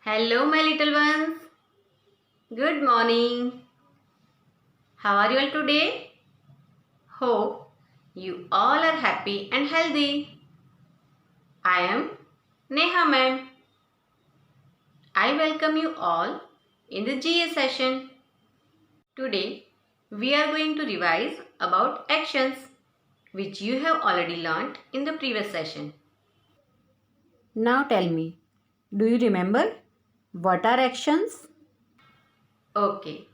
Hello, my little ones. Good morning. How are you all today? Hope you all are happy and healthy. I am Neha ma'am. I welcome you all in the GA session. Today, we are going to revise about actions which you have already learnt in the previous session. Now tell me, do you remember what are actions? Okay,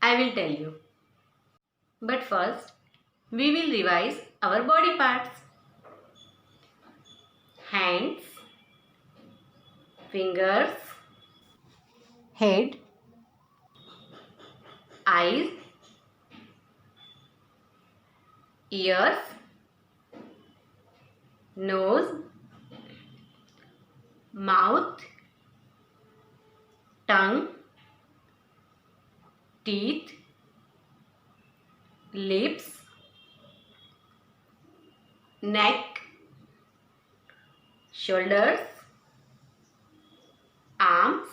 I will tell you. But first, we will revise our body parts. Hands, fingers, head, eyes, ears, nose, mouth, tongue, teeth, lips, neck, shoulders, arms,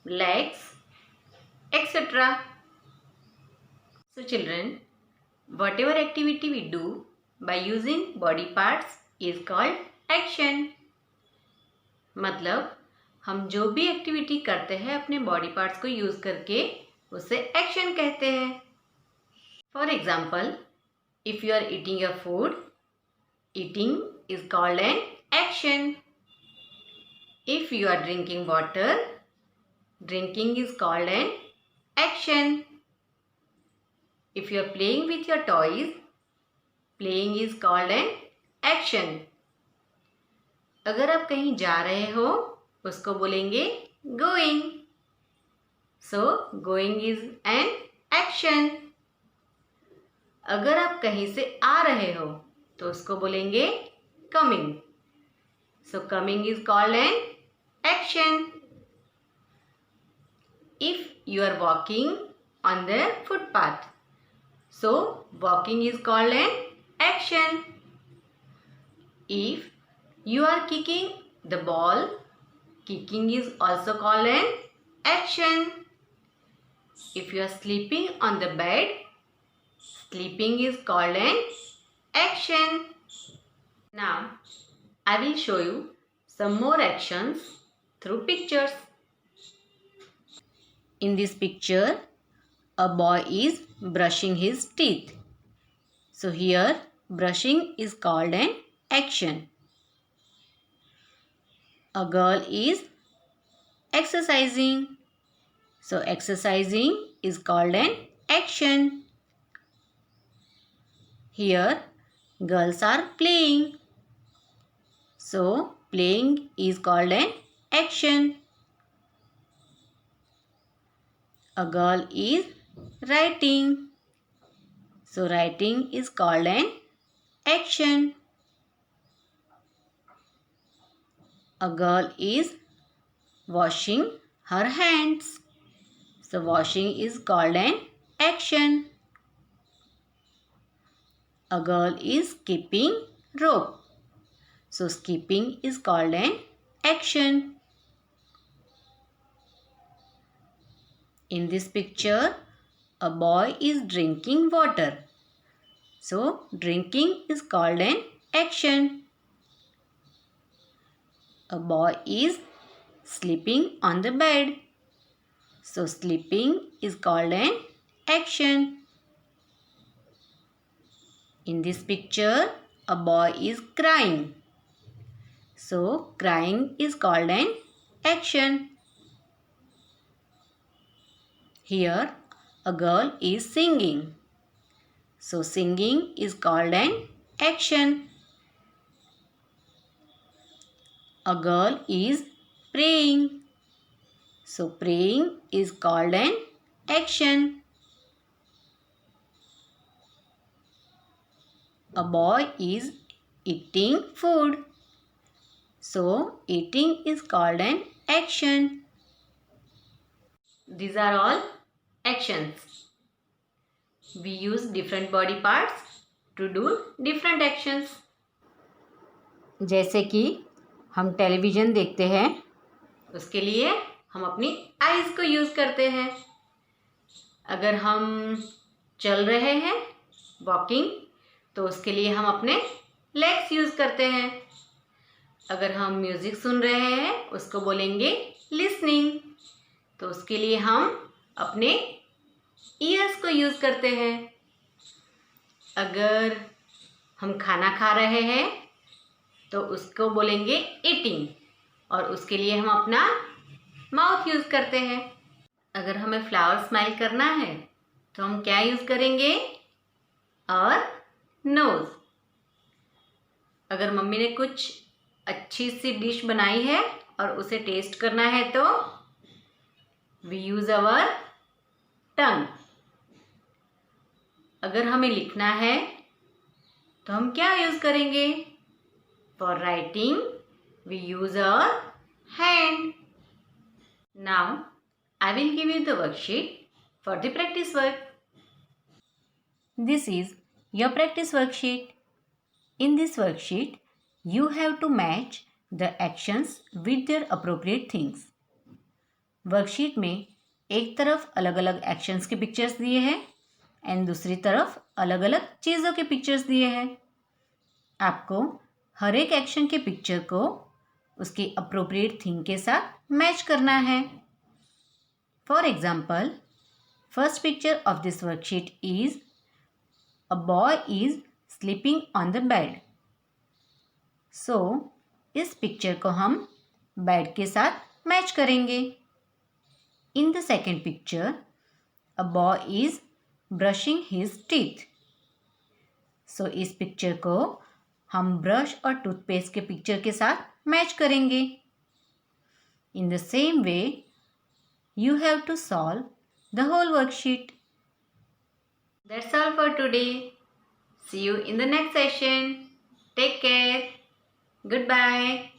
legs, etc. So children, whatever activity we do by using body parts is called action. मतलब हम जो भी activity करते हैं अपने body parts को use करके उसे एक्शन कहते हैं. For example, if you are eating your food, eating is called an action. If you are drinking water, drinking is called an action. If you are playing with your toys, playing is called an action. अगर आप कहीं जा रहे हो उसको बोलेंगे going. So going is an action. अगर आप कहीं से आ रहे हो तो उसको बोलेंगे coming. So coming is called an action. If you are walking on the footpath, so walking is called an action. If you are kicking the ball, kicking is also called an action. If you are sleeping on the bed, sleeping is called an action. Now, I will show you some more actions through pictures. In this picture, a boy is brushing his teeth. So here, brushing is called an action. A girl is exercising. So exercising is called an action. Here, girls are playing. So playing is called an action. A girl is writing. So writing is called an action. A girl is washing her hands. So washing is called an action. A girl is skipping rope. So skipping is called an action. In this picture, a boy is drinking water. So drinking is called an action. A boy is sleeping on the bed. So sleeping is called an action. In this picture, a boy is crying. So crying is called an action. Here, a girl is singing. So singing is called an action. A girl is praying. So praying is called an action. A boy is eating food. So eating is called an action. These are all actions. We use different body parts to do different actions. जैसे कि हम television देखते हैं उसके लिए हम अपनी eyes को यूज़ करते हैं। अगर हम चल रहे हैं वॉकिंग, तो उसके लिए हम अपने लेग्स यूज़ करते हैं। अगर हम म्यूज़िक सुन रहे हैं उसको बोलेंगे लिसनिंग, तो उसके लिए हम अपने ईयर्स को यूज़ करते हैं। अगर हम खाना खा रहे हैं तो उसको बोलेंगे ईटिंग, और उसके लिए हम अपना माउथ यूज़ करते हैं। अगर हमें फ्लावर स्माइल करना है तो हम क्या यूज़ करेंगे? और नोज़। अगर मम्मी ने कुछ अच्छी सी डिश बनाई है और उसे टेस्ट करना है तो वी यूज़ अवर टंग। अगर हमें लिखना है तो हम क्या यूज़ करेंगे? For writing we use our hand. Now I will give you the worksheet for the practice work. This is your practice worksheet. In this worksheet, you have to match the actions with their appropriate things. Worksheet में एक तरफ अलग अलग actions के pictures दिए हैं and दूसरी तरफ अलग अलग चीज़ों के पिक्चर्स दिए हैं। आपको हर एक एक्शन के पिक्चर को उसकी अप्रोप्रिएट थिंग के साथ मैच करना है। For example, first picture of this worksheet is a boy is sleeping on the bed. So, इस पिक्चर को हम बेड के साथ मैच करेंगे। In the second picture, a boy is brushing his teeth. So, इस picture को हम brush और टूथपेस्ट के पिक्चर के साथ मैच करेंगे। In the same way, you have to solve the whole worksheet. That's all for today. See you in the next session. Take care. Goodbye.